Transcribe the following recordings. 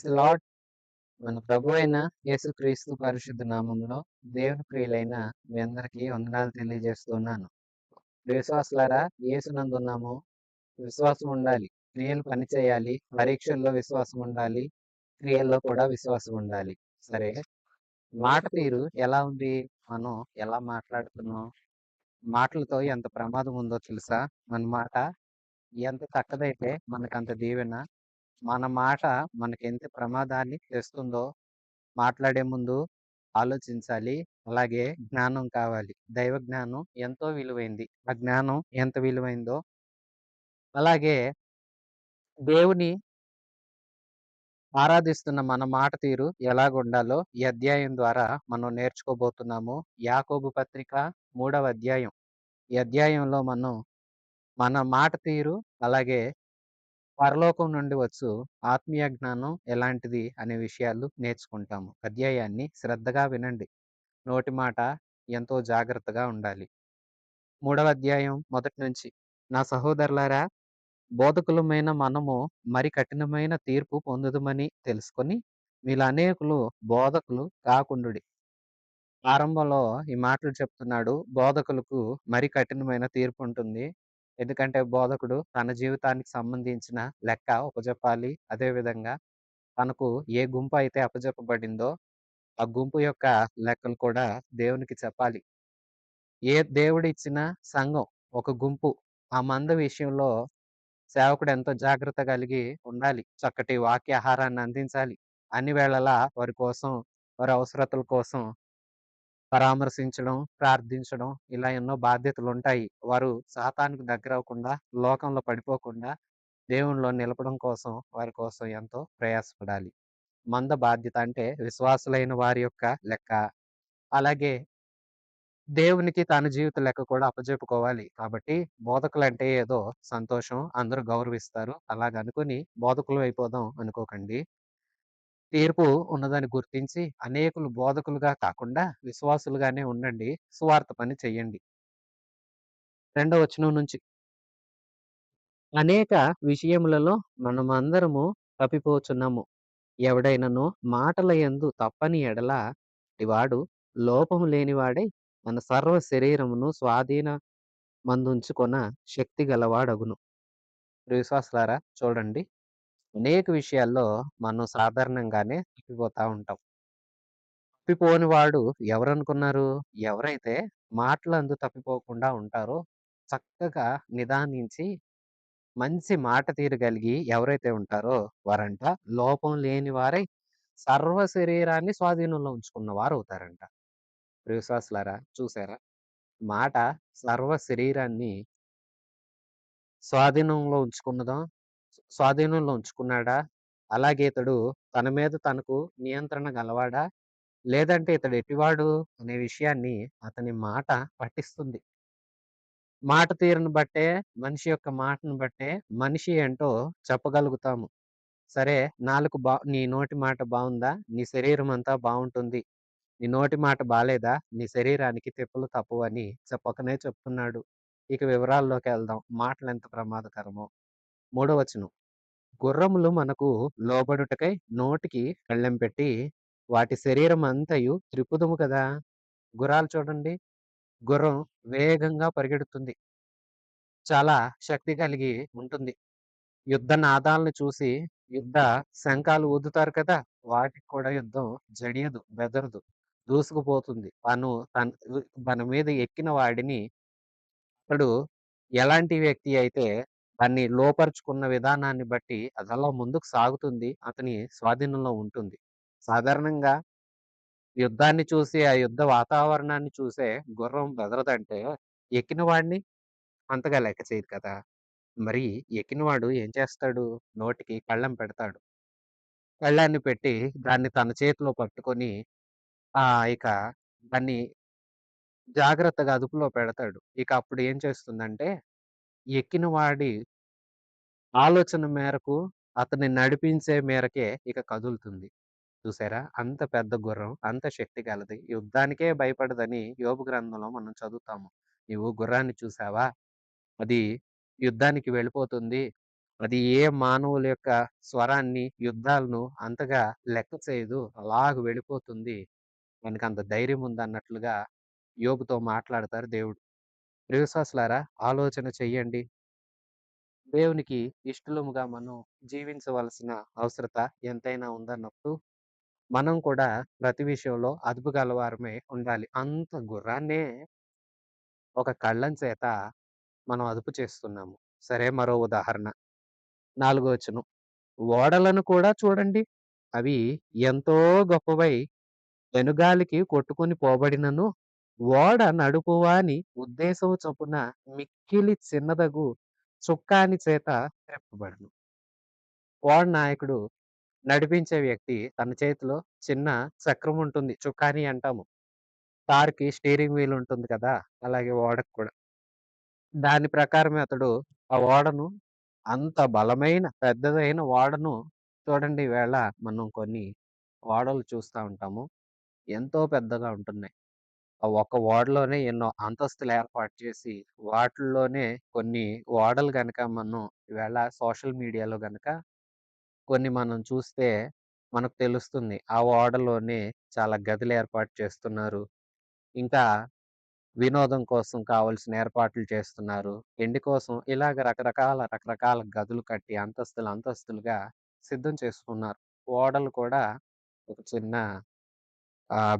Praise the lord. మన ప్రభువైన యేసుక్రీస్తు పరిశుద్ధ నామములో దేవుని ప్రియులైన మీ అందరికీ వందనాలు తెలియజేస్తున్నాను. విశ్వాసులారా, యేసునందున్నాము. విశ్వాసం ఉండాలి. క్రియలు పని చేయాలి. పరీక్షల్లో విశ్వాసం ఉండాలి. క్రియల్లో కూడా విశ్వాసం ఉండాలి. సరే, మాట తీరు ఎలా ఉంది? మనం ఎలా మాట్లాడుతున్నాం? మాటలతో ఎంత ప్రమాదం ఉందో తెలుసా? మన మాట ఎంత చక్కదైతే మనకంత దీవెన. మన మాట మనకెంత ప్రమాదాన్ని తెస్తుందో మాట్లాడే ముందు ఆలోచించాలి. అలాగే జ్ఞానం కావాలి. దైవ జ్ఞానం ఎంతో విలువైంది. ఆ జ్ఞానం ఎంత విలువైందో, అలాగే దేవుని ఆరాధిస్తున్న మన మాట తీరు ఎలాగుండాలో ఈ అధ్యాయం ద్వారా మనం నేర్చుకోబోతున్నాము. యాకోబు పత్రిక 3వ అధ్యాయం. ఈ అధ్యాయంలో మనం మన మాట తీరు, అలాగే పరలోకం నుండి వచ్చు ఆత్మీయ జ్ఞానం ఎలాంటిది అనే విషయాలు నేర్చుకుంటాము. అధ్యాయాన్ని శ్రద్ధగా వినండి. నోటి మాట ఎంతో జాగ్రత్తగా ఉండాలి. 3వ అధ్యాయం మొదటి నుంచి. నా సహోదరులారా, బోధకులమైన మనము మరి కఠినమైన తీర్పు పొందుదుమని తెలుసుకొని మీలో అనేకులు బోధకులు కాకుండుడి. ఆరంభంలో ఈ మాటలు చెప్తున్నాడు. బోధకులకు మరి కఠినమైన తీర్పు ఉంటుంది. ఎందుకంటే బోధకుడు తన జీవితానికి సంబంధించిన లెక్క అప్పజెప్పాలి. అదేవిధంగా తనకు ఏ గుంపు అయితే అప్పజెప్పబడిందో ఆ గుంపు యొక్క లెక్కలు కూడా దేవునికి చెప్పాలి. ఏ దేవుడిచ్చిన సంఘం, ఒక గుంపు, ఆ మంద విషయంలో సేవకుడు ఎంతో జాగ్రత్త కలిగి ఉండాలి. చక్కటి వాక్య ఆహారాన్ని అందించాలి. అన్ని వేళలా వారి కోసం, వారి అవసరతల కోసం పరామర్శించడం, ప్రార్థించడం, ఇలా ఎన్నో బాధ్యతలుంటాయి. వారు సాతానుకు దగ్గరవ్వకుండా, లోకంలో పడిపోకుండా దేవునిలో నిలపడం కోసం, వారి కోసం ఎంతో ప్రయాసపడాలి. మంద బాధ్యత అంటే విశ్వాసులైన వారి యొక్క లెక్క. అలాగే దేవునికి తన జీవిత లెక్క కూడా అప్పజెప్పుకోవాలి. కాబట్టి బోధకులంటే ఏదో సంతోషం, అందరూ గౌరవిస్తారు. అలాగనుకుని బోధకులమైపోదాం అనుకోకండి. తీర్పు ఉన్నదని గుర్తించి అనేకులు బోధకులుగా కాకుండా విశ్వాసులుగానే ఉండండి. సువార్త పని చెయ్యండి. 2వ వచనం నుంచి. అనేక విషయములలో మనమందరము తప్పిపోచున్నాము. ఎవడైనను మాటల యందు తప్పని ఎడల అట్టివాడు లోపము లేనివాడై తన సర్వ శరీరమును స్వాధీనమందుంచుకొన శక్తి గలవాడగును. విశ్వాసులారా, చూడండి, అనేక విషయాల్లో మనం సాధారణంగానే తప్పిపోతా ఉంటాం. తప్పిపోని వాడు ఎవరనుకున్నారు? ఎవరైతే మాటలందు తప్పిపోకుండా ఉంటారో, చక్కగా నిదానించి మంచి మాట తీరు కలిగి ఎవరైతే ఉంటారో వారంట లోపం లేని వారై సర్వ శరీరాన్ని స్వాధీనంలో ఉంచుకున్న వారు అవుతారంట. విశ్వాసులారా, చూసారా? మాట సర్వ శరీరాన్ని స్వాధీనంలో ఉంచుకున్నదా? స్వాధీనంలో ఉంచుకున్నాడా? అలాగే ఇతడు తన మీద తనకు నియంత్రణ గలవాడా? లేదంటే ఇతడు ఎట్టివాడు అనే విషయాన్ని అతని మాట పట్టిస్తుంది. మాట తీరును బట్టే, మనిషి యొక్క మాటను బట్టే మనిషి ఏంటో చెప్పగలుగుతాము. సరే, నీ నోటి మాట బావుందా? నీ శరీరం అంతా బావుంటుంది. నీ నోటి మాట బాలేదా? నీ శరీరానికి తెప్పులు తప్పవని చెప్పకనే చెప్తున్నాడు. ఇక వివరాల్లోకెళ్దాం. మాటలెంత ప్రమాదకరమో. 3వ వచనం. గుర్రములు మనకు లోబడుటకై నోటికి కళ్ళెం పెట్టి వాటి శరీరమంతయు త్రిప్పుదుము కదా! గుర్రాలు చూడండి. గుర్రం వేగంగా పరిగెడుతుంది. చాలా శక్తి కలిగి ఉంటుంది. యుద్ధ నాదాలను చూసి యుద్ధ శంఖాలు ఊదుతారు కదా! వాటికి కూడా యుద్ధం జడియదు, బెదరదు. దూసుకుపోతుంది. తన మీద ఎక్కిన వాడిని అతడు ఎలాంటి వ్యక్తి అయితే దాన్ని లోపరుచుకున్న విధానాన్ని బట్టి అదలా ముందుకు సాగుతుంది. అతని స్వాధీనంలో ఉంటుంది. సాధారణంగా యుద్ధాన్ని చూసి, ఆ యుద్ధ వాతావరణాన్ని చూసే గుర్రం బెదరదంటే, ఎక్కిన వాడిని అంతగా లెక్క చేయదు కదా! మరి ఎక్కినవాడు ఏం చేస్తాడు? నోటికి కళ్ళెం పెడతాడు. కళ్ళాన్ని పెట్టి దాన్ని తన చేతిలో పట్టుకొని ఇక దాన్ని జాగ్రత్తగా అదుపులో పెడతాడు. ఇక అప్పుడు ఏం చేస్తుందంటే, ఎక్కిన వాడి ఆలోచన మేరకు, అతన్ని నడిపించే మేరకే ఇక కదులుతుంది. చూసారా? అంత పెద్ద గుర్రం, అంత శక్తి గలది. యుద్ధానికే భయపడదని యోబు గ్రంథంలో మనం చదువుతాము. నీవు గుర్రాన్ని చూసావా? అది యుద్ధానికి వెళ్ళిపోతుంది. అది ఏ మానవుల యొక్క స్వరాన్ని, యుద్ధాలను అంతగా లెక్క చేయదు. అలాగ వెళ్ళిపోతుంది. మనకంత ధైర్యం ఉందన్నట్లుగా యోబుతో మాట్లాడతారు దేవుడు. ప్రియ విశ్వాసులారా, ఆలోచన చెయ్యండి. దేవునికి ఇష్టలుముగా మనం జీవించవలసిన అవసరత ఎంతైనా ఉందన్నప్పుడు, మనం కూడా ప్రతి విషయంలో అదుపు గలవారమై ఉండాలి. అంత గుర్రాన్నే ఒక కళ్ళెం చేత మనం అదుపు చేస్తున్నాము. సరే, మరో ఉదాహరణ. 4 వచనం. ఓడలను కూడా చూడండి. అవి ఎంతో గొప్పవై పెనుగాలికి కొట్టుకొని పోబడినను, ఓడ నడుపువాని ఉద్దేశము చొప్పున మిక్కిలి చిన్నదగు చుక్కాని చేత త్రెప్పబడును. ఓడ నాయకుడు, నడిపించే వ్యక్తి తన చేతిలో చిన్న చక్రం ఉంటుంది. చుక్కాని అంటాము. కారుకి స్టీరింగ్ వీల్ ఉంటుంది కదా! అలాగే ఓడకు కూడా. దాని ప్రకారమే అతడు ఆ ఓడను, అంత బలమైన పెద్దదైన ఓడను చూడండి, ఈవేళ మనం కొన్ని ఓడలు చూస్తా ఉంటాము. ఎంతో పెద్దగా ఉంటున్నాయి. ఆ ఒక్క ఓడలోనే ఎన్నో అంతస్తులు ఏర్పాటు చేసి, వాటిల్లోనే కొన్ని ఓడలు గనక మనం ఈవేళ సోషల్ మీడియాలో గనక కొన్ని మనం చూస్తే మనకు తెలుస్తుంది. ఆ ఓడలోనే చాలా గదులు ఏర్పాటు చేస్తున్నారు. ఇంకా వినోదం కోసం కావాల్సిన ఏర్పాట్లు చేస్తున్నారు. తిండి కోసం ఇలాగ రకరకాల గదులు కట్టి అంతస్తులుగా సిద్ధం చేసుకున్నారు. ఓడలు కూడా ఒక చిన్న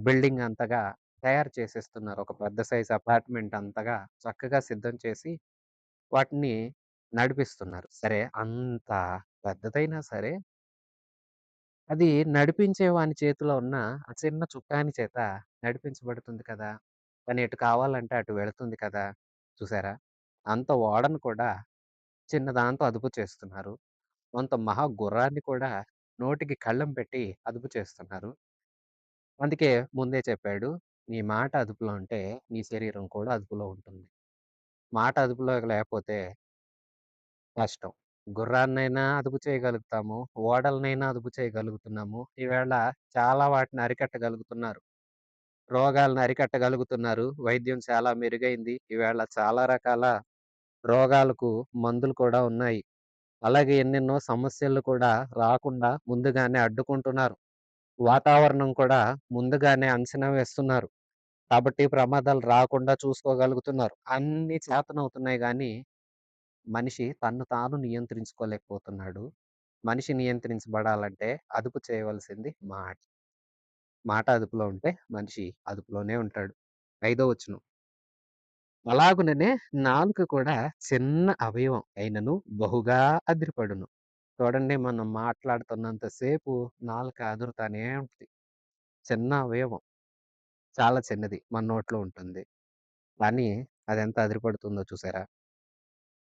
బిల్డింగ్ అంతగా తయారు చేసేస్తున్నారు. ఒక పెద్ద సైజ్ అపార్ట్‌మెంట్ అంతగా చక్కగా సిద్ధం చేసి వాటిని నడిపిస్తున్నారు. సరే, అంత పెద్దదైనా సరే, అది నడిపించే వాని చేతిలో ఉన్న ఆ చిన్న చుక్కాని చేత నడిపించబడుతుంది కదా! తను ఎటు కావాలంటే అటు వెళుతుంది కదా! చూసారా? అంత ఓడను కూడా చిన్నదాంతో అదుపు చేస్తున్నారు. కొంత మహా గుర్రాన్ని కూడా నోటికి కళ్ళెం పెట్టి అదుపు చేస్తున్నారు. అందుకే ముందే చెప్పాడు. నీ మాట అదుపులో ఉంటే నీ శరీరం కూడా అదుపులో ఉంటుంది. మాట అదుపులో లేకపోతే కష్టం. గుర్రాన్నైనా అదుపు చేయగలుగుతాము. ఓడలనైనా అదుపు చేయగలుగుతున్నాము. ఈవేళ చాలా వాటిని అరికట్టగలుగుతున్నారు. రోగాలను అరికట్టగలుగుతున్నారు. వైద్యం చాలా మెరుగైంది. ఈవేళ చాలా రకాల రోగాలకు మందులు కూడా ఉన్నాయి. అలాగే ఎన్నెన్నో సమస్యలు కూడా రాకుండా ముందుగానే అడ్డుకుంటున్నారు. వాతావరణం కూడా ముందుగానే అంచనా వేస్తున్నారు. కాబట్టి ప్రమాదాలు రాకుండా చూసుకోగలుగుతున్నారు. అన్నీ చేతనవుతున్నాయి గానీ, మనిషి తన్ను తాను నియంత్రించుకోలేకపోతున్నాడు. మనిషి నియంత్రించబడాలంటే అదుపు చేయవలసింది మాట. మాట అదుపులో ఉంటే మనిషి అదుపులోనే ఉంటాడు. 5వ వచనం. అలాగుననే నాలుక కూడా చిన్న అవయవం అయినను బహుగా అదిరిపడును. చూడండి, మనం మాట్లాడుతున్నంత సేపు నాలుక అదురుతానే ఉంటది. చిన్న అవయవం. చాలా చిన్నది. మన నోట్లో ఉంటుంది. కానీ అదెంత అదిరిపడుతుందో చూసారా?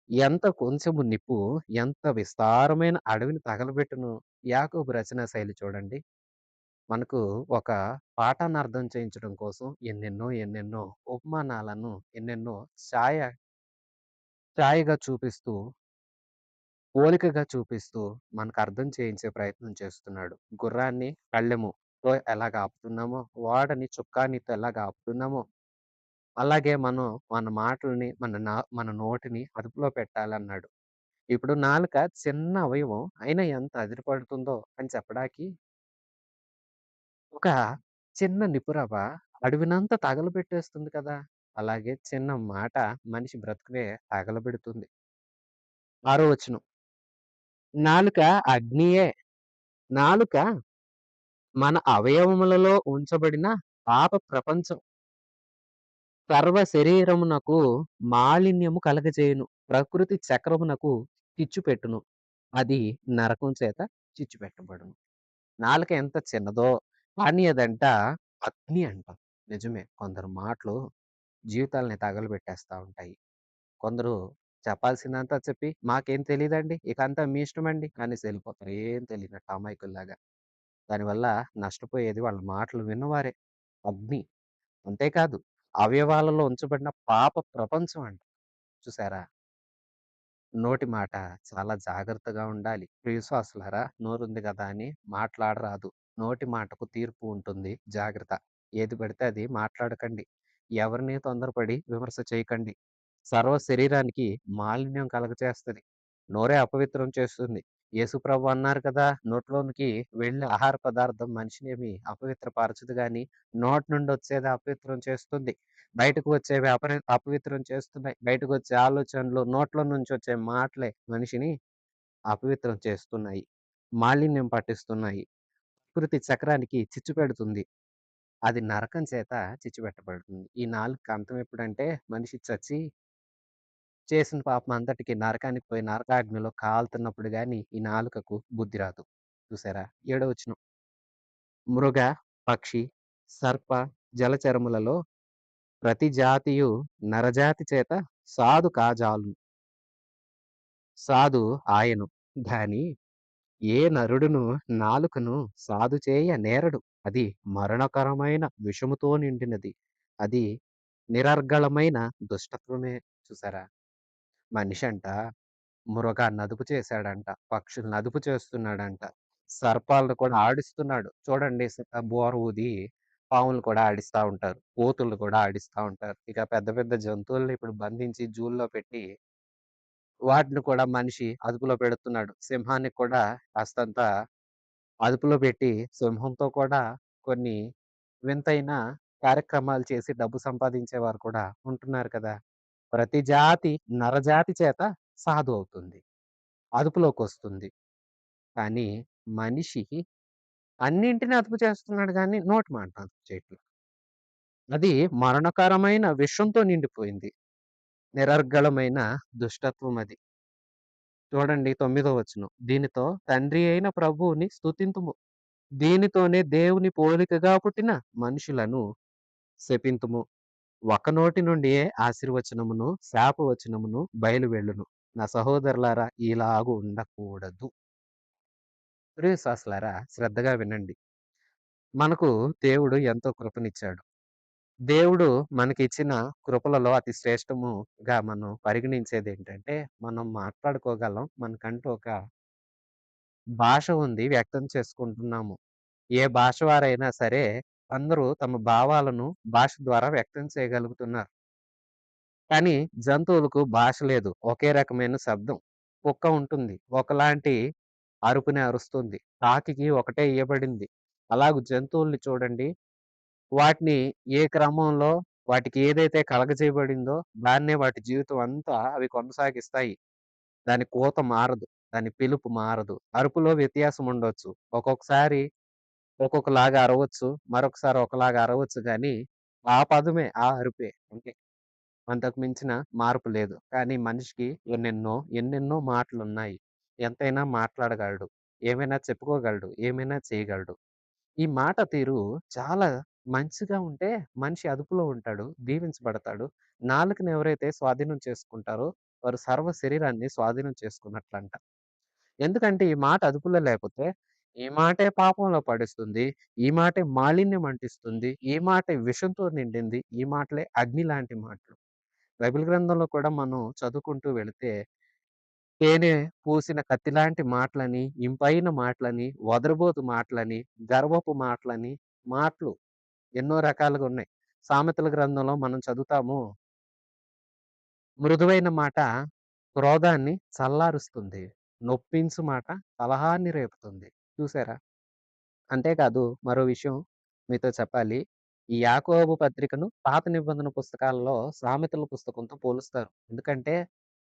ఎంత కొంచెము నిప్పు ఎంత విస్తారమైన అడవిని తగలబెట్టును. యాకోబు రచనా శైలి చూడండి. మనకు ఒక పాఠాన్ని అర్థం చేయించడం కోసం ఎన్నెన్నో ఉపమానాలను ఎన్నెన్నో ఛాయ ఛాయగా చూపిస్తూ, పోలికగా చూపిస్తూ మనకు అర్థం చేయించే ప్రయత్నం చేస్తున్నాడు. గుర్రాన్ని కళ్ళెముతో ఎలాగ ఆపుతున్నామో, ఓడని చుక్కానితో ఎలాగ ఆపుతున్నామో, అలాగే మనం మన మాటల్ని, మన నోటిని అదుపులో పెట్టాలన్నాడు. ఇప్పుడు నాలుక చిన్న అవయవం అయినా ఎంత అదిరిపడుతుందో అని చెప్పడానికి, ఒక చిన్న నిప్పురవ్వ అడవినంతా తగలబెట్టేస్తుంది కదా! అలాగే చిన్న మాట మనిషి బ్రతుకునే తగలబెడుతుంది. 6వ వచనం. నాలుక అగ్నియే. నాలుక మన అవయవములలో ఉంచబడిన పాప ప్రపంచం. సర్వ శరీరమునకు మాలిన్యము కలగజేయును. ప్రకృతి చక్రమునకు చిచ్చు పెట్టును. అది నరకం చేత చిచ్చు పెట్టబడును. నాలుక ఎంత చిన్నదో, కానీ అదంట అగ్ని అంట. నిజమే. కొందరు మాటలు జీవితాల్ని తగలబెట్టేస్తా ఉంటాయి. కొందరు చెప్పాల్సిందంతా చెప్పి, "మాకేం తెలీదండి. ఇక అంతా మీ ఇష్టమండి" అనేసి ఎళ్ళిపోతారు. ఏం తెలియనట్టు అమాయకుల్లాగా. దానివల్ల నష్టపోయేది వాళ్ళ మాటలు విన్నవారే. అగ్ని. అంతేకాదు, అవయవాలలో ఉంచబడిన పాప ప్రపంచం అంట. చూసారా? నోటి మాట చాలా జాగ్రత్తగా ఉండాలి. ప్రియ విశ్వాసులారా, నోరుంది గదా అని మాట్లాడరాదు. నోటి మాటకు తీర్పు ఉంటుంది. జాగ్రత్త. ఏది పడితే అది మాట్లాడకండి. ఎవరిని తొందరపడి విమర్శ చేయకండి. సర్వ శరీరానికి మాలిన్యం కలుగచేస్తది. నోరే అపవిత్రం చేస్తుంది. యేసుప్రభు అన్నారు కదా! నోట్లోనికి వెళ్ళే ఆహార పదార్థం మనిషినేమి అపవిత్రపరచదు గానీ, నోటి నుండొచ్చేది అపవిత్రం చేస్తుంది. బయటకు వచ్చేవి అపవిత్రం చేస్తున్నాయి. బయటకొచ్చే ఆలోచనలు, నోట్లో నుంచొచ్చే మాటలే మనిషిని అపవిత్రం చేస్తున్నాయి. మాలిన్యం పట్టిస్తున్నాయి. ప్రకృతి చక్రానికి చిచ్చు పెడుతుంది. అది నరకం చేత చిచ్చు పెట్టబడుతుంది. ఈ నాలుకకి అంతం ఎప్పుడంటే మనిషి చచ్చి చేసిన పాపం అంతటికి నరకానికి పోయి నరకాగ్నిలో కాలుతున్నప్పుడు గాని ఈ నాలుకకు బుద్ధి రాదు. చూసారా? ఏడో వచనం. మృగ, పక్షి, సర్ప, జలచరములలో ప్రతి జాతియు నరజాతి చేత సాధు కాజాలును. సాధు ఆయను. గాని ఏ నరుడును నాలుకను సాధు చేయ నేరడు. అది మరణకరమైన విషముతో నిండినది. అది నిరర్గళమైన దుష్టత్వమే. చూసారా? మనిషంట మృగాన్ని అదుపు చేశాడంట. పక్షుల్ని అదుపు చేస్తున్నాడంట. సర్పాలను కూడా ఆడిస్తున్నాడు. చూడండి బోర ఊది పాములు కూడా ఆడిస్తా ఉంటారు. కోతుల్ని కూడా ఆడిస్తా ఉంటారు. ఇక పెద్ద పెద్ద జంతువుల్ని ఇప్పుడు బంధించి జూల్లో పెట్టి వాటిని కూడా మనిషి అదుపులో పెడుతున్నాడు. సింహానికి కూడా కాస్తంత అదుపులో పెట్టి సింహంతో కూడా కొన్ని వింతైన కార్యక్రమాలు చేసి డబ్బు సంపాదించేవారు కూడా ఉంటున్నారు కదా! ప్రతి జాతి నరజాతి చేత సాధు అవుతుంది. అదుపులోకొస్తుంది. కానీ మనిషి అన్నింటిని అదుపు చేస్తున్నాడు గానీ, నోటి మాటను అదుపు చేయట్ల. అది మరణకరమైన విషంతో నిండిపోయింది. నిరర్గళమైన దుష్టత్వం అది. చూడండి 9వ వచనం. దీనితో తండ్రి అయిన ప్రభువుని స్తుతింతుము. దీనితోనే దేవుని పోలికగా పుట్టిన మనుషులను శపింతుము. ఒక్క నోటి నుండియే ఆశీర్వచనమును, శాపవచనమును బయలువెళ్ళును. నా సహోదరులారా ఇలాగు ఉండకూడదు. ప్రియ విశ్వాసులారా శ్రద్ధగా వినండి. మనకు దేవుడు ఎంతో కృపనిచ్చాడు. దేవుడు మనకిచ్చిన కృపలలో అతి శ్రేష్టముగా మనం పరిగణించేదేంటంటే, మనం మాట్లాడుకోగలం. మనకంటూ ఒక భాష ఉంది. వ్యక్తం చేసుకుంటున్నాము. ఏ భాష వారైనా సరే అందరూ తమ భావాలను భాష ద్వారా వ్యక్తం చేయగలుగుతున్నారు. కానీ జంతువులకు భాష లేదు. ఒకే రకమైన శబ్దం. కుక్క ఉంటుంది. ఒకలాంటి అరుపునే అరుస్తుంది. కాకికి ఒకటే ఇయ్యబడింది. అలాగు జంతువుల్ని చూడండి. వాటిని ఏ క్రమంలో వాటికి ఏదైతే కలగజేయబడిందో దాన్నే వాటి జీవితం అంతా అవి కొనసాగిస్తాయి. దాని కూత మారదు. దాని పిలుపు మారదు. అరుపులో వ్యత్యాసం ఉండొచ్చు. ఒక్కొక్కసారి ఒక్కొక్కలాగా అరవచ్చు. మరొకసారి ఒకలాగా అరవచ్చు గానీ, ఆ పదమే, ఆ అరుపే. అంతే. అంతకు మించిన మార్పు లేదు. కానీ మనిషికి ఎన్నెన్నో మాటలున్నాయి. ఎంతైనా మాట్లాడగలడు. ఏమైనా చెప్పుకోగలడు. ఏమైనా చేయగలడు. ఈ మాట తీరు చాలా మంచిగా ఉంటే మనిషి అదుపులో ఉంటాడు. దీవించబడతాడు. నాలుకని ఎవరైతే స్వాధీనం చేసుకుంటారో వారు సర్వ శరీరాన్ని స్వాధీనం చేసుకున్నట్లంట. ఎందుకంటే ఈ మాట అదుపులో లేకపోతే ఈ మాటే పాపంలో పడేస్తుంది. ఈ మాటే మాలిన్యం అంటిస్తుంది. ఈ మాటే విషంతో నిండింది. ఈ మాటలే అగ్ని లాంటి మాటలు. బైబిల్ గ్రంథంలో కూడా మనం చదువుకుంటూ వెళితే తేనె పూసిన కత్తిలాంటి మాటలని, ఇంపైన మాటలని, వదరుబోతు మాటలని, గర్వపు మాటలని, మాటలు ఎన్నో రకాలుగా ఉన్నాయి. సామెతల గ్రంథంలో మనం చదువుతాము. మృదువైన మాట క్రోధాన్ని చల్లారుస్తుంది. నొప్పించు మాట కలహాన్ని రేపుతుంది. చూసారా? అంతేకాదు మరో విషయం మీతో చెప్పాలి. ఈ యాకోబు పత్రికను పాత నిబంధన పుస్తకాలలో సామెతల పుస్తకంతో పోలుస్తారు. ఎందుకంటే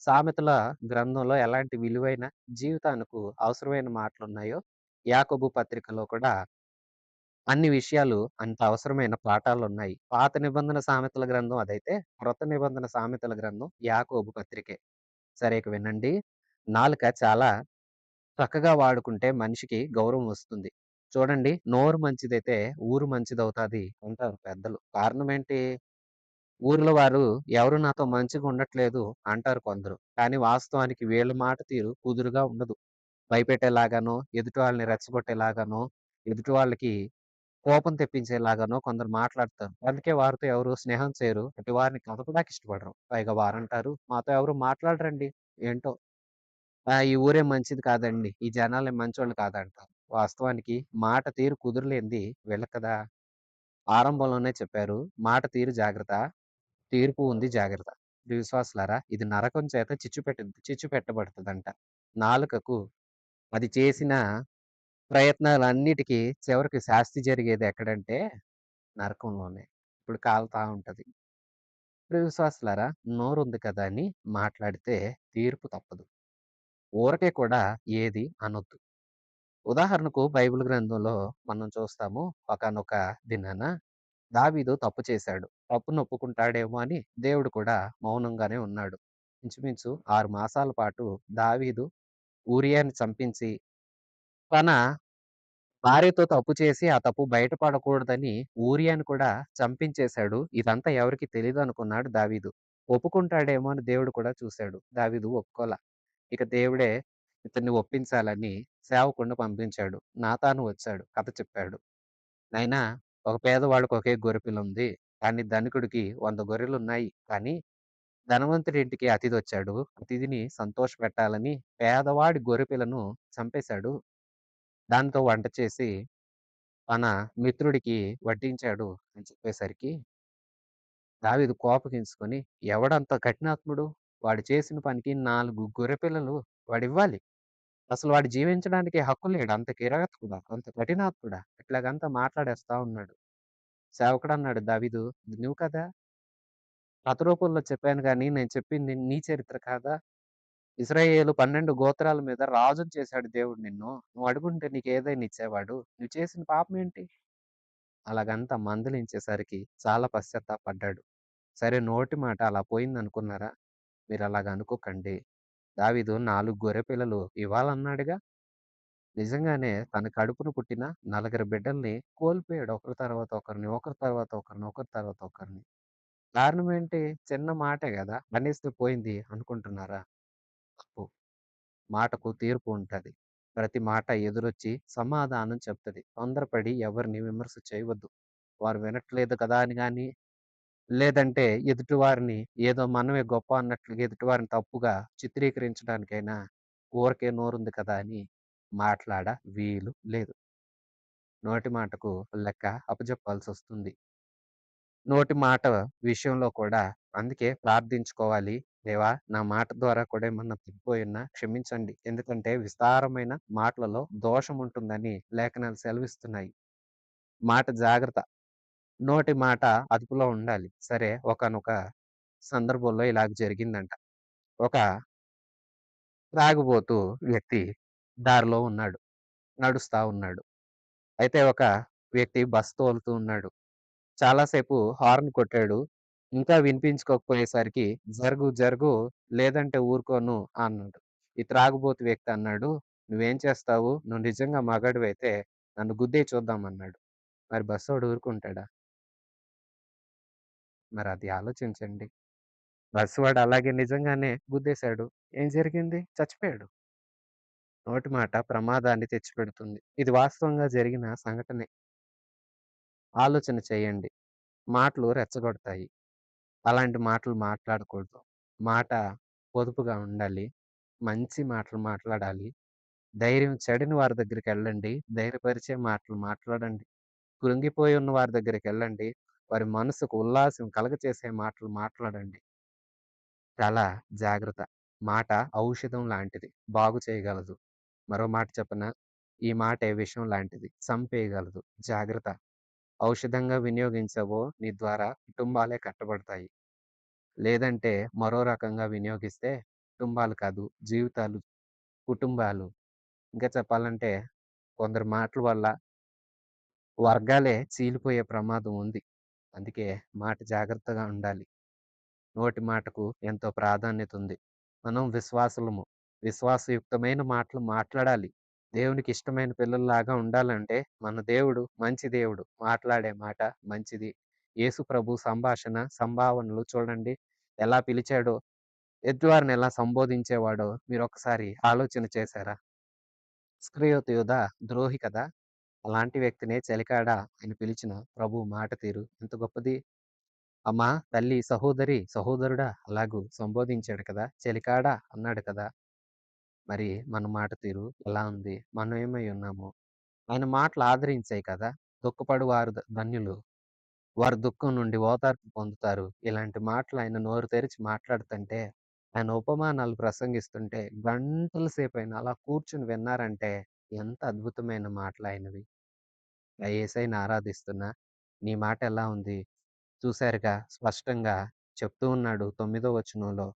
సామెతల గ్రంథంలో ఎలాంటి విలువైన జీవితానికి అవసరమైన మాటలున్నాయో, యాకోబు పత్రికలో కూడా అన్ని విషయాలు అంత అవసరమైన పాఠాలున్నాయి. పాత నిబంధన సామెతల గ్రంథం అదైతే, క్రొత్త నిబంధన సామెతల గ్రంథం యాకోబు పత్రికే. సరే ఇక వినండి. నాలుక చాలా చక్కగా వాడుకుంటే మనిషికి గౌరవం వస్తుంది. చూడండి నోరు మంచిదైతే ఊరు మంచిదవుతాది అంటారు పెద్దలు. కారణం ఏంటి? ఊర్లో వారు ఎవరు నాతో మంచిగా ఉండట్లేదు అంటారు కొందరు. కానీ వాస్తవానికి వీళ్ళ మాట తీరు కుదురుగా ఉండదు. భయపెట్టేలాగానో, ఎదుటి వాళ్ళని రెచ్చగొట్టేలాగానో, ఎదుటి వాళ్ళకి కోపం తెప్పించేలాగానో కొందరు మాట్లాడతారు. అందుకే వారితో ఎవరు స్నేహం చేయరు. అటు వారిని కదపడానికి ఇష్టపడరు. పైగా వారంటారు, "మాతో ఎవరు మాట్లాడరండి. ఏంటో ఈ ఊరే మంచిది కాదండి. ఈ జనాలే మంచోళ్ళు కాదంటారు." వాస్తవానికి మాట తీరు కుదురులేనిది వీళ్ళకి కదా! ఆరంభంలోనే చెప్పారు. మాట తీరు జాగ్రత్త. తీర్పు ఉంది జాగ్రత్త. ప్రియ విశ్వాసులారా, ఇది నరకం చేత చిచ్చు పెట్టబడుతదంట. నాలుకకు అది చేసిన ప్రయత్నాలన్నిటికి చివరికి శాస్తి జరిగేది ఎక్కడంటే నరకంలోనే. ఇప్పుడు కాలుతా ఉంటది. ప్రియ విశ్వాసులారా, నోరుంది కదా అని మాట్లాడితే తీర్పు తప్పదు. ఊరకే కూడా ఏది అనొద్దు. ఉదాహరణకు బైబిల్ గ్రంథంలో మనం చూస్తాము. ఒకానొక దినాన దావీదు తప్పు చేశాడు. తప్పును ఒప్పుకుంటాడేమో అని దేవుడు కూడా మౌనంగానే ఉన్నాడు. ఇంచుమించు 6 మాసాల పాటు దావీదు ఊరియాని చంపించి, తన భార్యతో తప్పు చేసి, ఆ తప్పు బయట పడకూడదని ఊరియాని కూడా చంపించేశాడు. ఇదంతా ఎవరికీ తెలీదనుకున్నాడు దావీదు. ఒప్పుకుంటాడేమో అని దేవుడు కూడా చూసాడు. దావీదు ఒప్పుకోల. ఇక దేవుడే ఇతన్ని ఒప్పించాలని సేవకుడిని పంపించాడు. నాతాను వచ్చాడు. కథ చెప్పాడు. నాయనా, ఒక పేదవాడికి ఒకే గొర్రెపిల్లుంది. కానీ ధనికుడికి 100 గొర్రెలున్నాయి. కానీ ధనవంతుడి ఇంటికి అతిథొచ్చాడు. అతిథిని సంతోషపెట్టాలని పేదవాడి గొర్రెపిల్లను చంపేశాడు. దానితో వంట చేసి తన మిత్రుడికి వడ్డించాడు అని చెప్పేసరికి దావీదు కోపగించుకొని, ఎవడంత కఠినాత్ముడు? వాడు చేసిన పనికి 4 గొర్రెపిల్లలు వాడివ్వాలి. అసలు వాడు జీవించడానికి హక్కు లేడు. అంత కిరాతకుడా? అంత కఠినాత్ముడా? ఇట్లాగంతా మాట్లాడేస్తా ఉన్నాడు. సేవకుడన్నాడు దావీదు, "ఇది నువ్వు కదా! కథ రూపంలో చెప్పాను గానీ, నేను చెప్పింది నీ చరిత్ర కాదా? ఇశ్రాయేలు 12 గోత్రాల మీద రాజుని చేశాడు దేవుడు నిన్ను. నువ్వు అడుగుంటే నీకేదైనా ఇచ్చేవాడు. నువ్వు చేసిన పాపమేంటి?" అలాగంతా మందలించేసరికి చాలా పశ్చాత్తాపపడ్డాడు. సరే, నోటి మాట అలా పోయిందనుకున్నారా? మీరలాగ అనుకోకండి. దావీదు 4 గొర్రెపిల్లలు ఇవ్వాలన్నాడుగా. నిజంగానే తన కడుపున పుట్టిన నలుగురు బిడ్డల్ని కోల్పోయాడు. ఒకరి తర్వాత ఒకరిని, ఒకరి తర్వాత ఒకరిని, ఒకరి తర్వాత ఒకరిని. కారణం ఏంటి? చిన్న మాటే గదా! అనేస్తే పోయింది అనుకుంటున్నారా? తప్పు. మాటకు తీర్పు ఉంటది. ప్రతి మాట ఎదురొచ్చి సమాధానం చెప్తది. తొందరపడి ఎవరిని విమర్శ చేయవద్దు. వారు వినట్లేదు కదా అని గాని, లేదంటే ఎదుటివారిని ఏదో మనమే గొప్ప అన్నట్లుగా ఎదుటివారిని తప్పుగా చిత్రీకరించడానికైనా ఊరికే నోరుంది కదా అని మాట్లాడ వీలు లేదు. నోటి మాటకు లెక్క అప్పజెప్పాల్సొస్తుంది. నోటి మాట విషయంలో కూడా అందుకే ప్రార్థించుకోవాలి. దేవా! నా మాట ద్వారా కూడా ఏమన్నా తప్పిపోయున్నా క్షమించండి. ఎందుకంటే విస్తారమైన మాటలలో దోషముంటుందని లేఖనాలు సెలవిస్తున్నాయి. మాట జాగ్రత్త. నోటి మాట అదుపులో ఉండాలి. సరే, ఒకానొక సందర్భంలో ఇలాగ జరిగిందంట. ఒక త్రాగుబోతు వ్యక్తి దారిలో ఉన్నాడు. నడుస్తా ఉన్నాడు. అయితే ఒక వ్యక్తి బస్ తోలుతూ ఉన్నాడు. చాలా సేపు హార్న్ కొట్టాడు. ఇంకా వినిపించుకోకపోయేసరికి "జరుగు, జరుగు, లేదంటే ఊరుకోను" అన్నాడు. ఈ త్రాగుబోతు వ్యక్తి అన్నాడు, "నువ్వేం చేస్తావు? నువ్వు నిజంగా మగాడివైతే నన్ను గుద్దేయి చూద్దాం" అన్నాడు. మరి బస్సోడు ఊరుకుంటాడా? మరది ఆలోచించండి. బస్సువాడు అలాగే నిజంగానే గుద్దేశాడు. ఏం జరిగింది? చచ్చిపోయాడు. నోటి మాట ప్రమాదాన్ని తెచ్చిపెడుతుంది. ఇది వాస్తవంగా జరిగిన సంఘటనే. ఆలోచన చేయండి. మాటలు రెచ్చగొడతాయి. అలాంటి మాటలు మాట్లాడకూడదు. మాట పొదుపుగా ఉండాలి. మంచి మాటలు మాట్లాడాలి. ధైర్యం చెడని వారి దగ్గరికెళ్ళండి. ధైర్యపరిచే మాటలు మాట్లాడండి. కృంగిపోయి ఉన్న వారి దగ్గరికెళ్ళండి. వారి మనసుకు ఉల్లాసం కలగచేసే మాటలు మాట్లాడండి. చాలా జాగ్రత్త. మాట ఔషధం లాంటిది. బాగు చేయగలదు. మరో మాట చెప్పనా? ఈ మాటే విషం లాంటిది. చంపేయగలదు. జాగ్రత్త. ఔషధంగా వినియోగించావో నీ ద్వారా కుటుంబాలే కట్టబడతాయి. లేదంటే మరో రకంగా వినియోగిస్తే కుటుంబాలు కాదు, జీవితాలు, కుటుంబాలు, ఇంకా చెప్పాలంటే కొందరి మాటల వల్ల వర్గాలే చీలిపోయే ప్రమాదం ఉంది. అందుకే మాట జాగ్రత్తగా ఉండాలి. నోటి మాటకు ఎంతో ప్రాధాన్యత ఉంది. మనం విశ్వాసులము. విశ్వాసయుక్తమైన మాటలు మాట్లాడాలి. దేవునికి ఇష్టమైన పిల్లల్లాగా ఉండాలంటే మన దేవుడు మంచి దేవుడు. మాట్లాడే మాట మంచిది. యేసు ప్రభు సంభాషణ, సంభావనలు చూడండి ఎలా పిలిచాడో, ఎదుటివారిని ఎలా సంబోధించేవాడో మీరొకసారి ఆలోచన చేశారా? ఇస్కరియోతు యూదా ద్రోహి కదా! అలాంటి వ్యక్తినే చెలికాడా అని పిలిచిన ప్రభువు మాట తీరు ఎంత గొప్పది. అమ్మా, తల్లి, సహోదరి, సహోదరుడా అలాగూ సంబోధించాడు కదా! చెలికాడా అన్నాడు కదా! మరి మన మాట తీరు ఎలా ఉంది? మనం ఏమై ఉన్నాము? ఆయన మాటలు ఆదరించాయి కదా! దుఃఖపడువారు ధన్యులు. వారి దుఃఖం నుండి ఓదార్పు పొందుతారు. ఇలాంటి మాటలు ఆయన నోరు తెరిచి మాట్లాడుతుంటే, ఆయన ఉపమానాలు ప్రసంగిస్తుంటే గంటల సేపైనా అలా కూర్చొని విన్నారంటే ఎంత అద్భుతమైన మాటలాయనవి. ఆ యేసయ్యని ఆరాధిస్తున్నా, నీ మాట ఎలా ఉంది? చూసారుగా స్పష్టంగా చెప్తూ ఉన్నాడు 9వ వచనంలో.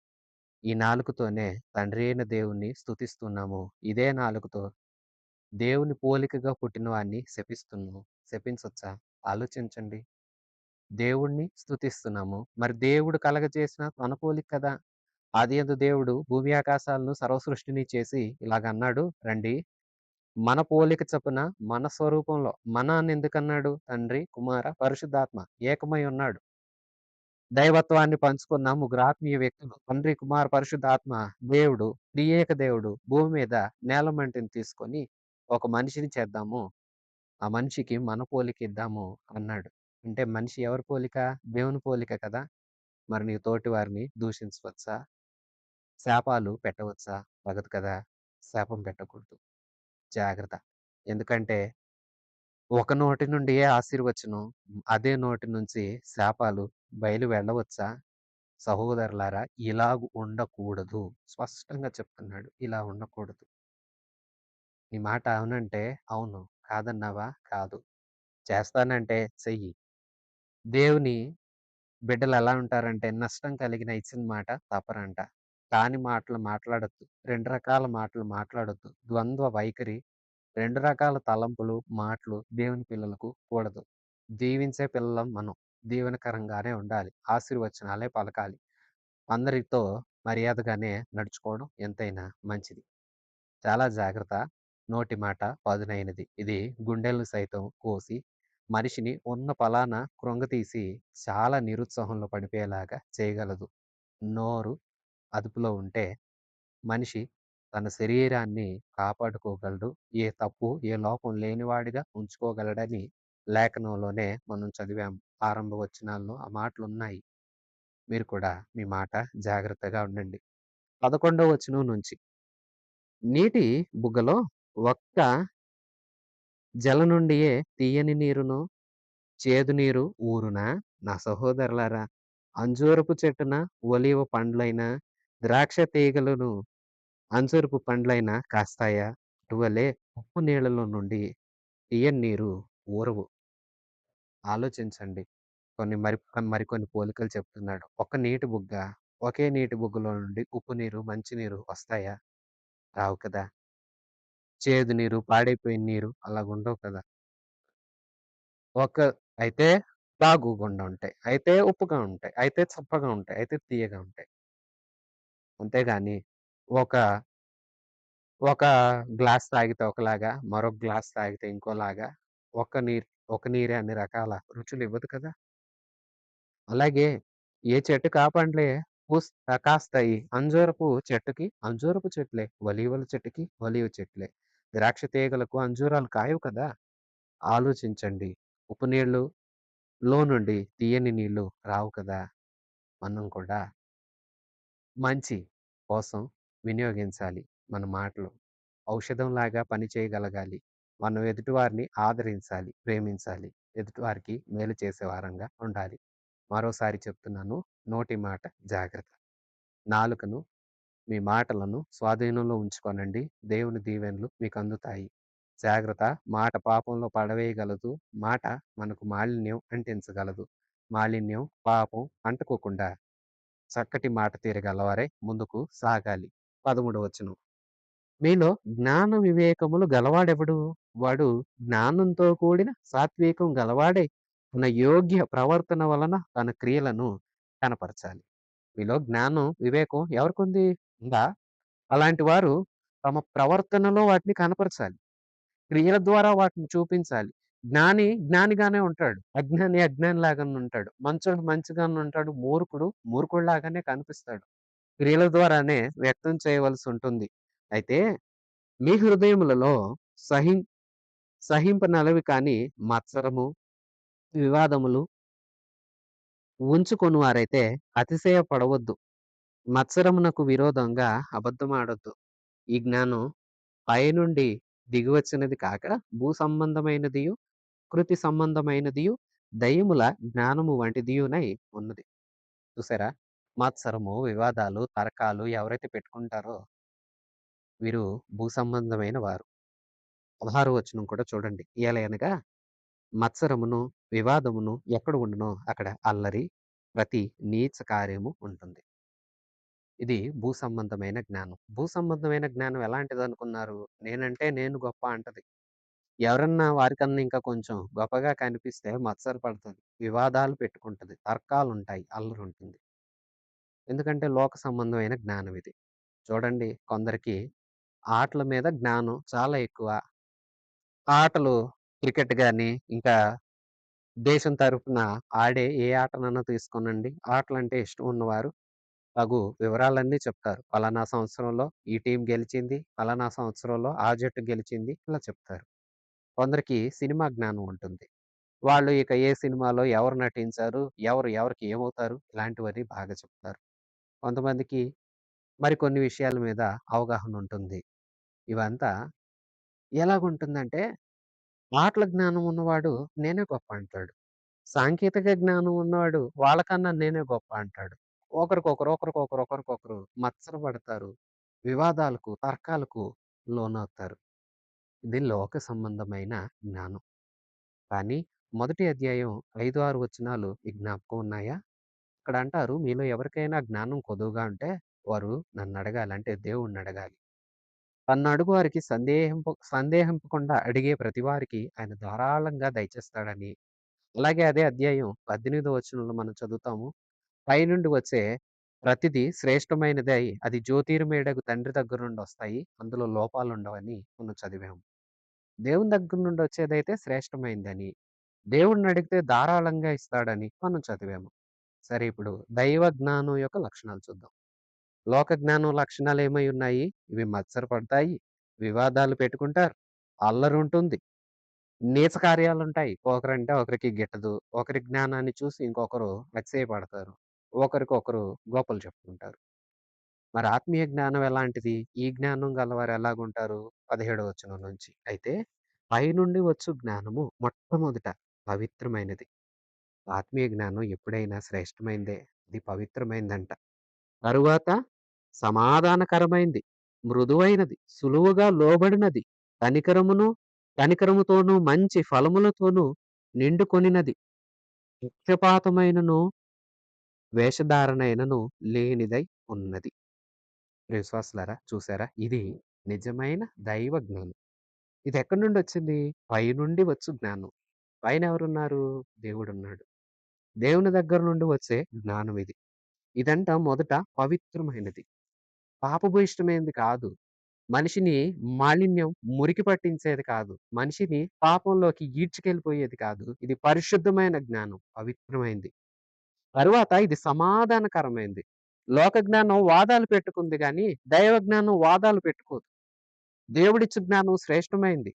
ఈ నాలుకతోనే తండ్రి అయిన దేవుణ్ణి స్తుతిస్తున్నాము. ఇదే నాలుకతో దేవుని పోలికగా పుట్టిన వాడిని శపిస్తున్నాము. శపించొచ్చా? ఆలోచించండి. దేవుడిని స్తుతిస్తున్నాము. మరి దేవుడు కలగజేసిన తన పోలిక కదా! ఆదియందు దేవుడు భూమి ఆకాశాలను సర్వ సృష్టిని చేసి ఇలాగన్నాడు, రండి మన పోలిక చొప్పున మన స్వరూపంలో మన అని ఎందుకన్నాడు? తండ్రి, కుమార, పరిశుద్ధాత్మ ఏకమై ఉన్నాడు. దైవత్వాన్ని పంచుకున్న ముగ్గురు ఆత్మీయ వ్యక్తులు తండ్రి, కుమార, పరిశుద్ధాత్మ దేవుడు, త్రియేక దేవుడు భూమి మీద నేలమంటిని తీసుకొని ఒక మనిషిని చేద్దాము. ఆ మనిషికి మన పోలిక ఇద్దాము అన్నాడు. అంటే మనిషి ఎవరి పోలిక? దేవుని పోలిక కదా! మరి నీ తోటి వారిని దూషించవచ్చా? శాపాలు పెట్టవచ్చా? తగదు కదా! శాపం పెట్టకూడదు. జాగ్రత్త. ఎందుకంటే ఒక నోటి నుండియే ఆశీర్వచనం, అదే నోటి నుంచి శాపాలు బయలు వెళ్ళవచ్చా? సహోదరులారా ఇలాగ ఉండకూడదు. స్పష్టంగా చెప్తున్నాడు. ఇలా ఉండకూడదు. నీ మాట అవునంటే అవును. కాదన్నావా? కాదు. చేస్తానంటే చెయ్యి. దేవుని బిడ్డలెలా ఉంటారంటే నష్టం కలిగిన ఇచ్చిన మాట తప్పరంట. కాని మాటలు మాట్లాడొద్దు. 2 రకాల మాటలు మాట్లాడొద్దు. ద్వంద్వ వైఖరి, 2 రకాల తలంపులు, మాటలు దేవుని పిల్లలకు కూడదు. దీవించే పిల్లలం మనం. దీవెనకరంగానే ఉండాలి. ఆశీర్వచనాలే పలకాలి. అందరితో మర్యాదగానే నడుచుకోవడం ఎంతైనా మంచిది. చాలా జాగ్రత్త. నోటి మాట పదునైనది. ఇది గుండెలను సైతం కోసి, మనిషిని ఉన్న పళాన కృంగతీసి చాలా నిరుత్సాహంలో పడిపోయేలాగా చేయగలదు. నోరు అదుపులో ఉంటే మనిషి తన శరీరాన్ని కాపాడుకోగలడు. ఏ తప్పు, ఏ లోపం లేనివాడిగా ఉంచుకోగలడని లేఖనంలోనే మనం చదివాం. ఆరంభ వచనాల్లో ఆ మాటలున్నాయి. మీరు కూడా మీ మాట జాగ్రత్తగా ఉండండి. 11వ వచనం నుంచి నీటి బుగ్గలో ఒక్క జల నుండియే తీయని నీరును, చేదు నీరు ఊరునా? నా సహోదరులారా, అంజూరపు చెట్టున ఒలీవ పండ్లైన, ద్రాక్ష తీగలను అంజూరపు పండ్లైన కాస్తాయా? అటువలే ఉప్పు నీళ్ళలో నుండి తీయని నీరు ఊరవు. ఆలోచించండి. మరికొన్ని పోలికలు చెప్తున్నాడు. ఒక నీటి బుగ్గ, ఒకే నీటి బుగ్గలో నుండి ఉప్పు నీరు, మంచి నీరు వస్తాయా? రావు కదా! చేదు నీరు, పాడైపోయిన నీరు అలాగుండవు కదా! ఒక అయితే తాగుగుండా ఉంటాయి. అయితే ఉప్పుగా ఉంటాయి. అయితే చప్పగా ఉంటాయి. అయితే తియ్యగా ఉంటాయి. అంతేగాని ఒక, ఒక గ్లాస్ తాగితే ఒకలాగా, మరొక గ్లాస్ తాగితే ఇంకోలాగా, ఒక నీరే అన్ని రకాల రుచులివ్వదు కదా! అలాగే ఏ చెట్టుకి ఆ పండ్లే కాస్తాయి. అంజూరపు చెట్టుకి అంజూరపు చెట్లే, ఒలీవల చెట్టుకి ఒలీవ చెట్లే. ద్రాక్ష తీగలకు అంజూరాలు కాయవు కదా! ఆలోచించండి. ఉప్పు నీళ్ళులో నుండి తీయని నీళ్ళు రావు కదా! మనం కూడా మంచి కోసం వినియోగించాలి మన మాటలు. ఔషధంలాగా పని చేయగలగాలి. మనం ఎదుటివారిని ఆదరించాలి, ప్రేమించాలి. ఎదుటివారికి మేలు చేసే వారంగా ఉండాలి. మరోసారి చెప్తున్నాను. నోటి మాట జాగ్రత్త. నాలుకను మీ మాటలను స్వాధీనంలో ఉంచుకోనండి. దేవుని దీవెనలు మీకందుతాయి. జాగ్రత్త. మాట పాపంలో పడవేయగలదు. మాట మనకు మాలిన్యం అంటించగలదు. మాలిన్యం, పాపం అంటుకోకుండా చక్కటి మాట తీర గలవారై ముందుకు సాగాలి. 13వ వచనం. మీలో జ్ఞాన వివేకములు గలవాడెవడు? వాడు జ్ఞానంతో కూడిన సాత్వికం గలవాడై తన యోగ్య ప్రవర్తన వలన తన క్రియలను కనపరచాలి. మీలో జ్ఞానం, వివేకం ఎవరికుంది? ఉందా? అలాంటి వారు తమ ప్రవర్తనలో వాటిని కనపరచాలి. క్రియల ద్వారా వాటిని చూపించాలి. జ్ఞాని జ్ఞానిగానే ఉంటాడు. అజ్ఞాని అజ్ఞానిలాగానే ఉంటాడు. మంచోడు మంచిగానే ఉంటాడు. మూర్ఖుడు మూర్ఖుడిలాగానే కనిపిస్తాడు. క్రియల ద్వారానే వ్యక్తం చేయవలసి ఉంటుంది. అయితే మీ హృదయములలో సహిం సహింపనలవి కాని మత్సరము, వివాదములు ఉంచుకొనువారైతే అతిశయపడవద్దు. మత్సరమునకు విరోధంగా అబద్ధమాడొద్దు. ఈ జ్ఞానం పైనుండి దిగివచ్చినది కాక భూ సంబంధమైనదియు, కృతి సంబంధమైనదియు, దయ్యముల జ్ఞానము వంటిదియునై ఉన్నది. చూసారా? మత్సరము, వివాదాలు, తర్కాలు ఎవరైతే పెట్టుకుంటారో వీరు భూ సంబంధమైన వారు. 16 వచనం కూడా చూడండి. ఏలయనగా మత్సరమును, వివాదమును ఎక్కడ ఉండునో అక్కడ అల్లరి, ప్రతి నీచ కార్యము ఉంటుంది. ఇది భూ సంబంధమైన జ్ఞానం. భూ సంబంధమైన జ్ఞానం ఎలాంటిదనుకున్నారు? నేనంటే నేను గొప్ప అంటది. ఎవరన్నా వారికన్నా ఇంకా కొంచెం గొప్పగా కనిపిస్తే మత్సరపడతది. వివాదాలు పెట్టుకుంటది. తర్కాలుంటాయి. అల్లరుంటుంది. ఎందుకంటే లోక సంబంధమైన జ్ఞానం ఇది. చూడండి కొందరికి ఆటల మీద జ్ఞానం చాలా ఎక్కువ. ఆటలు క్రికెట్ గాని, ఇంకా దేశం తరపున ఆడే ఏ ఆటనన్నా తీసుకోనండి. ఆటలంటే ఇష్టం ఉన్నవారు తగు వివరాలన్నీ చెప్తారు. పలానా సంవత్సరంలో ఈ టీమ్ గెలిచింది. పలానా సంవత్సరంలో ఆ జట్టు గెలిచింది. ఇలా చెప్తారు. కొందరికి సినిమా జ్ఞానం ఉంటుంది. వాళ్ళు ఇక ఏ సినిమాలో ఎవరు నటించారు, ఎవరు ఎవరికి ఏమవుతారు ఇలాంటివన్నీ బాగా చెప్తారు. కొంతమందికి మరికొన్ని విషయాల మీద అవగాహన ఉంటుంది. ఇవంతా ఎలాగుంటుందంటే ఆటల జ్ఞానం ఉన్నవాడు నేనే గొప్ప అంటాడు. సాంకేతిక జ్ఞానం ఉన్నవాడు వాళ్ళకన్నా నేనే గొప్ప అంటాడు. ఒకరికొకరు మత్సరపడతారు. వివాదాలకు, తర్కాలకు లోనవుతారు. ఇది లోక సంబంధమైన జ్ఞానం. కానీ మొదటి అధ్యాయం 5, 6 వచనాలు మీకు జ్ఞాపకం ఉన్నాయా? ఇక్కడ అంటారు మీలో ఎవరికైనా జ్ఞానం కొదువుగా ఉంటే వారు నన్నడగాలి. అంటే దేవుడినడగాలి. తన్నడుగు వారికి సందేహింపకుండా అడిగే ప్రతివారికి ఆయన ధారాళంగా దయచేస్తాడని. అలాగే అదే అధ్యాయం 18 వచనంలో మనం చదువుతాము. పైనుండి వచ్చే ప్రతిది శ్రేష్టమైనదై అది జ్యోతిర్మయుడగు తండ్రి దగ్గర నుండి వస్తాయి. అందులో లోపాలుండవని మనం చదివాము. దేవుని దగ్గర నుండి వచ్చేదైతే శ్రేష్టమైందని, దేవుడినడిగితే ధారాళంగా ఇస్తాడని మనం చదివాము. సరే ఇప్పుడు దైవ జ్ఞానం యొక్క లక్షణాలు చూద్దాం. లోక జ్ఞానం లక్షణాలేమై ఉన్నాయి? ఇవి మత్సరపడతాయి, వివాదాలు పెట్టుకుంటారు, అల్లరుంటుంది, నీచ కార్యాలుంటాయి. ఒకరంటే ఒకరికి గిట్టదు. ఒకరి జ్ఞానాన్ని చూసి ఇంకొకరు అతిశయపడతారు. ఒకరికొకరు గొప్పలు చెప్పుకుంటారు. మరి ఆత్మీయ జ్ఞానం ఎలాంటిది? ఈ జ్ఞానం గలవారు ఎలాగుంటారు? 17వ వచనం నుంచి. అయితే పైనుండి వచ్చు జ్ఞానము మొట్టమొదట పవిత్రమైనది. ఆత్మీయ జ్ఞానం ఎప్పుడైనా శ్రేష్టమైందే. అది పవిత్రమైందంట. తరువాత సమాధానకరమైంది, మృదువైనది, సులువుగా లోబడినది, కనికరమును కనికరముతోనూ మంచి ఫలములతోనూ నిండుకొనినది, పక్షపాతమైనను వేషధారణైనను లేనిదై ఉన్నది. విశ్వాసులారా చూసారా? ఇది నిజమైన దైవ జ్ఞానం. ఇది ఎక్కడి నుండొచ్చింది? పైనుండి వచ్చు జ్ఞానం. పైన ఎవరున్నారు? దేవుడున్నాడు. దేవుని దగ్గర నుండి వచ్చే జ్ఞానం ఇది. ఇదంట మొదట పవిత్రమైనది. పాపభూయిష్టమైనది కాదు. మనిషిని మాలిన్యం మురికి పట్టించేది కాదు. మనిషిని పాపంలోకి ఈడ్చుకెళ్ళిపోయేది కాదు. ఇది పరిశుద్ధమైన జ్ఞానం. పవిత్రమైంది. తరువాత ఇది సమాధానకరమైంది. లోక జ్ఞానం వాదాలు పెట్టుకుంది గానీ, దైవ జ్ఞానం వాదాలు పెట్టుకోదు. దేవుడిచ్చు జ్ఞానం శ్రేష్టమైంది.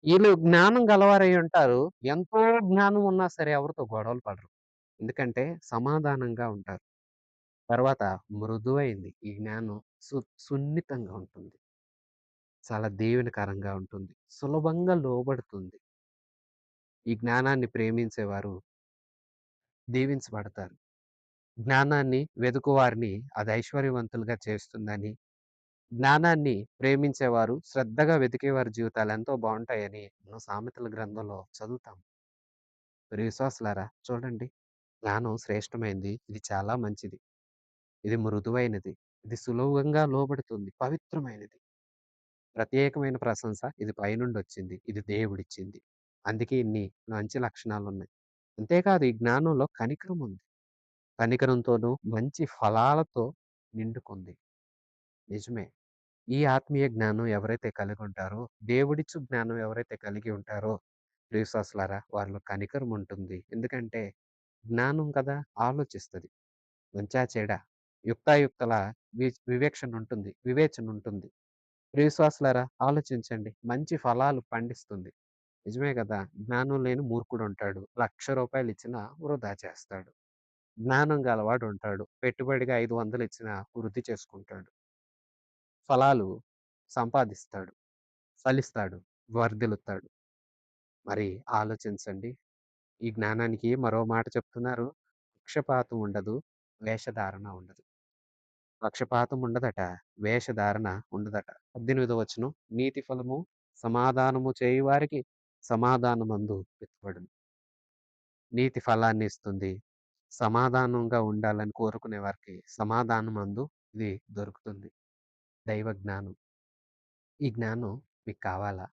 ఈళ్ళు జ్ఞానం గలవారై ఉంటారు. ఎంతో జ్ఞానం ఉన్నా సరే ఎవరితో గొడవలు పడరు. ఎందుకంటే సమాధానంగా ఉంటారు. తర్వాత మృదువైంది. ఈ జ్ఞానం సున్నితంగా ఉంటుంది. చాలా దీవెనకరంగా ఉంటుంది. సులభంగా లోబడుతుంది. ఈ జ్ఞానాన్ని ప్రేమించేవారు దీవించబడతారు. జ్ఞానాన్ని వెదుకువారిని అది ఐశ్వర్యవంతులుగా చేస్తుందని, జ్ఞానాన్ని ప్రేమించేవారు శ్రద్ధగా వెతికేవారి జీవితాలు ఎంతో బావుంటాయని మనం సామెతల గ్రంథంలో చదువుతాం. ప్రియ విశ్వాసులారా చూడండి. జ్ఞానం శ్రేష్టమైంది. ఇది చాలా మంచిది. ఇది మృదువైనది. ఇది సులభంగా లోబడుతుంది. పవిత్రమైనది. ప్రత్యేకమైన ప్రశంస ఇది పైనుండొచ్చింది. ఇది దేవుడిచ్చింది. అందుకే ఇన్ని మంచి లక్షణాలున్నాయి. అంతేకాదు ఈ జ్ఞానంలో కనికరం ఉంది. కనికరంతోనూ మంచి ఫలాలతో నిండుకుంది. నిజమే. ఈ ఆత్మీయ జ్ఞానం ఎవరైతే కలిగుంటారో, దేవుడిచ్చు జ్ఞానం ఎవరైతే కలిగి ఉంటారో, ప్రియవిశ్వాసులారా వారిలో కనికరం ఉంటుంది. ఎందుకంటే జ్ఞానం కదా ఆలోచిస్తది. మంచా చెడా, యుక్తాయుక్తల వివేచనుంటుంది. వివేచనుంటుంది. ప్రియవిశ్వాసులారా ఆలోచించండి. మంచి ఫలాలు పండిస్తుంది. నిజమే గదా! జ్ఞానం లేని మూర్ఖుడుంటాడు. రూ. 1,00,000 ఇచ్చినా వృధా చేస్తాడు. జ్ఞానం గలవాడుంటాడు. పెట్టుబడిగా 500 ఇచ్చినా వృద్ధి చేసుకుంటాడు. ఫలాలు సంపాదిస్తాడు. ఫలిస్తాడు. వర్ధిల్లుతాడు. మరి ఆలోచించండి. ఈ జ్ఞానానికి మరో మాట చెప్తున్నారు. పక్షపాతం ఉండదు, వేషధారణ ఉండదు. పక్షపాతం ఉండదట, వేషధారణ ఉండదట. 18వ వచనం, నీతి ఫలము సమాధానము చేయువారికి సమాధానమందు వెతుకుబడును. నీతి ఫలాన్ని ఇస్తుంది. సమాధానంగా ఉండాలని కోరుకునే వారికి సమాధానమందు ఇది దొరుకుతుంది. దైవ జ్ఞానం. ఈ జ్ఞానం మీకు కావాలా?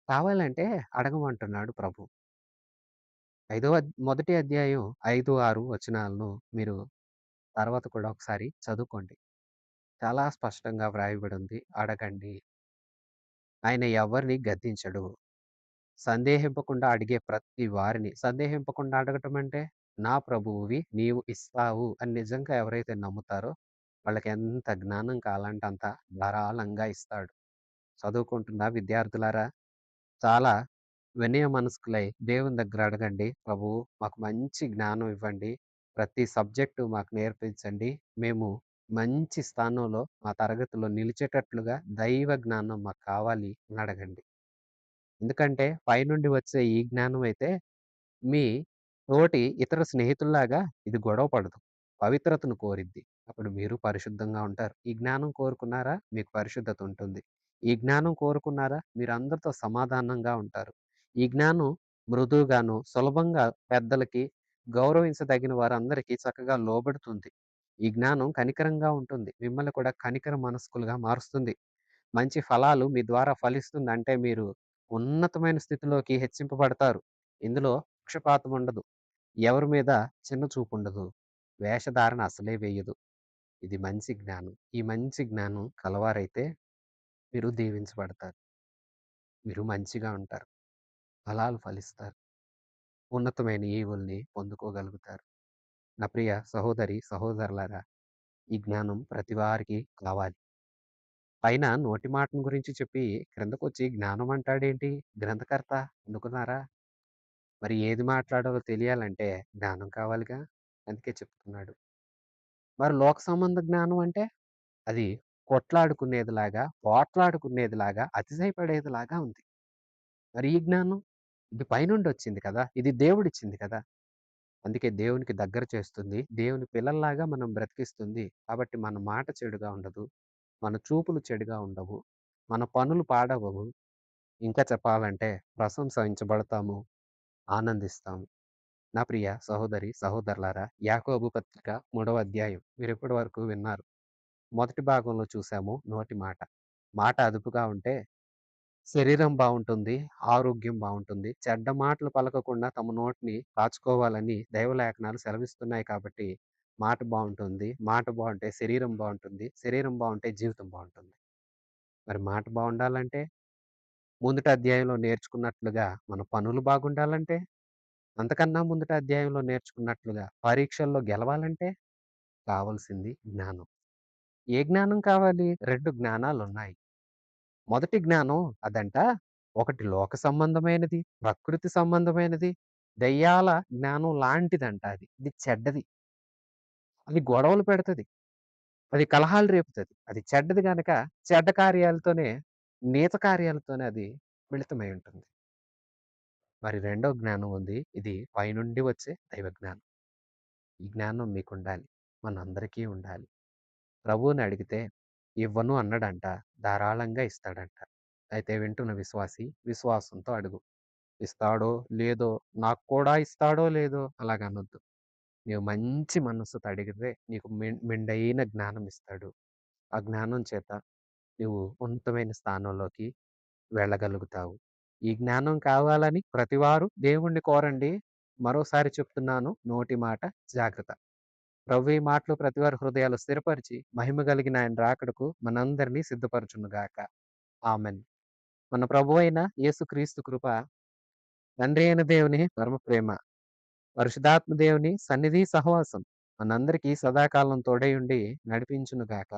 కావాలంటే అడగమంటున్నాడు ప్రభు. మొదటి అధ్యాయం 5, 6 వచనాలను మీరు తర్వాత కూడా ఒకసారి చదువుకోండి. చాలా స్పష్టంగా వ్రాయబడి ఉంది. అడగండి. ఆయన ఎవరిని గద్దించడు. సందేహింపకుండా అడిగే ప్రతి వారిని సందేహింపకుండా అడగటం అంటే, నా ప్రభువువి నీవు ఇస్తావు అని నిజంగా ఎవరైతే నమ్ముతారో వాళ్ళకి ఎంత జ్ఞానం కావాలంటే అంత ధారాళంగా ఇస్తాడు. చదువుకుంటున్న విద్యార్థులారా, చాలా వినయ మనస్కులై దేవుని దగ్గర అడగండి. ప్రభువు మాకు మంచి జ్ఞానం ఇవ్వండి. ప్రతి సబ్జెక్టు మాకు నేర్పించండి. మేము మంచి స్థానంలో మా తరగతిలో నిలిచేటట్లుగా దైవ జ్ఞానం మాకు కావాలి అని అడగండి. ఎందుకంటే పైనుండి వచ్చే ఈ జ్ఞానం అయితే మీ తోటి ఇతర స్నేహితుల్లాగా ఇది గొడవ పడదు. పవిత్రతను కోరిద్ది. అప్పుడు మీరు పరిశుద్ధంగా ఉంటారు. ఈ జ్ఞానం కోరుకున్నారా? మీకు పరిశుద్ధత ఉంటుంది. ఈ జ్ఞానం కోరుకున్నారా? మీరందరితో సమాధానంగా ఉంటారు. ఈ జ్ఞానం మృదువుగాను, సులభంగా పెద్దలకి, గౌరవించదగిన వారందరికీ చక్కగా లోబడుతుంది. ఈ జ్ఞానం కనికరంగా ఉంటుంది. మిమ్మల్ని కూడా కనికర మనస్కులుగా మారుస్తుంది. మంచి ఫలాలు మీ ద్వారా ఫలిస్తుంది. అంటే మీరు ఉన్నతమైన స్థితిలోకి హెచ్చింపబడతారు. ఇందులో పక్షపాతం ఉండదు. ఎవరి మీద చిన్న చూపుండదు. వేషధారణ అసలే వేయదు. ఇది మంచి జ్ఞానం. ఈ మంచి జ్ఞానం కలవారైతే మీరు దీవించబడతారు. మీరు మంచిగా ఉంటారు. ఫలాలు ఫలిస్తారు. ఉన్నతమైన ఈవుల్ని పొందుకోగలుగుతారు. నా ప్రియ సహోదరి, సహోదరులారా, ఈ జ్ఞానం ప్రతి వారికి కావాలి. పైన నోటి మాటను గురించి చెప్పి క్రిందకొచ్చి జ్ఞానం అంటాడేంటి గ్రంథకర్త అనుకున్నారా? మరి ఏది మాట్లాడాలో తెలియాలంటే జ్ఞానం కావాలిగా. అందుకే చెప్తున్నాడు. మరి లోక సంబంధ జ్ఞానం అంటే అది కొట్లాడుకునేదిలాగా, పోట్లాడుకునేదిలాగా, అతిశయపడేదిలాగా ఉంది. మరి ఈ జ్ఞానం ఇది పైనుండొచ్చింది కదా! ఇది దేవుడిచ్చింది కదా! అందుకే దేవునికి దగ్గర చేస్తుంది. దేవుని పిల్లల్లాగా మనం బ్రతికిస్తుంది. కాబట్టి మన మాట చెడుగా ఉండదు. మన చూపులు చెడుగా ఉండవు. మన పనులు పాడవవు. ఇంకా చెప్పాలంటే ప్రశంసించబడతాము, ఆనందిస్తాము. నా ప్రియ సహోదరి, సహోదరులారా, యాకోబు పత్రిక 3వ అధ్యాయం మీరిప్పటి వరకు విన్నారు. మొదటి భాగంలో చూసాము నోటి మాట. మాట అదుపుగా ఉంటే శరీరం బావుంటుంది, ఆరోగ్యం బావుంటుంది. చెడ్డ మాటలు పలకకుండా తమ నోటిని కాచుకోవాలని దైవలేఖనాలు సెలవిస్తున్నాయి కాబట్టి మాట బావుంటుంది. మాట బావుంటే శరీరం బావుంటుంది. శరీరం బావుంటే జీవితం బావుంటుంది. మరి మాట బావుండాలంటే ముందటి అధ్యాయంలో నేర్చుకున్నట్లుగా మన పనులు బాగుండాలంటే, అంతకన్నా ముందటి అధ్యాయంలో నేర్చుకున్నట్లుగా పరీక్షల్లో గెలవాలంటే కావాల్సింది జ్ఞానం. ఏ జ్ఞానం కావాలి? 2 జ్ఞానాలున్నాయి. మొదటి జ్ఞానం అదంట ఒకటి లోక సంబంధమైనది, ప్రకృతి సంబంధమైనది, దెయ్యాల జ్ఞానం లాంటిదంట అది. ఇది చెడ్డది. అది గొడవలు పెడతది. అది కలహాలు రేపుతది. అది చెడ్డది గనక చెడ్డ కార్యాలతోనే, నీచ కార్యాలతోనే అది మిళితమై ఉంటుంది. మరి రెండో జ్ఞానం ఉంది. ఇది పైనుండి వచ్చే దైవ జ్ఞానం. ఈ జ్ఞానం మీకుండాలి. మనందరికీ ఉండాలి. ప్రభువుని అడిగితే ఇవ్వను అన్నాడంట. ధారాళంగా ఇస్తాడంట. అయితే వింటున్న విశ్వాసి విశ్వాసంతో అడుగు. ఇస్తాడో లేదో, నాకు కూడా ఇస్తాడో లేదో అలాగనొద్దు. నీవు మంచి మనస్సుతో అడిగితే నీకు మెండైన జ్ఞానం ఇస్తాడు. ఆ జ్ఞానం చేత నువ్వు ఉన్నతమైన స్థానంలోకి వెళ్ళగలుగుతావు. ఈ జ్ఞానం కావాలని ప్రతివారు దేవుణ్ణి కోరండి. మరోసారి చెప్తున్నాను నోటి మాట జాగ్రత్త. ప్రభు ఈ మాటలు ప్రతివారి హృదయాలు స్థిరపరిచి మహిమ కలిగిన ఆయన రాకడకు మనందరినీ సిద్ధపరచునుగాక. ఆమెన్. మన ప్రభువైన యేసుక్రీస్తు కృప, తండ్రి అయిన దేవుని పరమ ప్రేమ, పరిశుద్ధాత్మ దేవుని సన్నిధి సహవాసం మనందరికీ సదాకాలం తోడై ఉండి నడిపించునుగాక.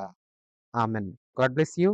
ఆమెన్. God bless you.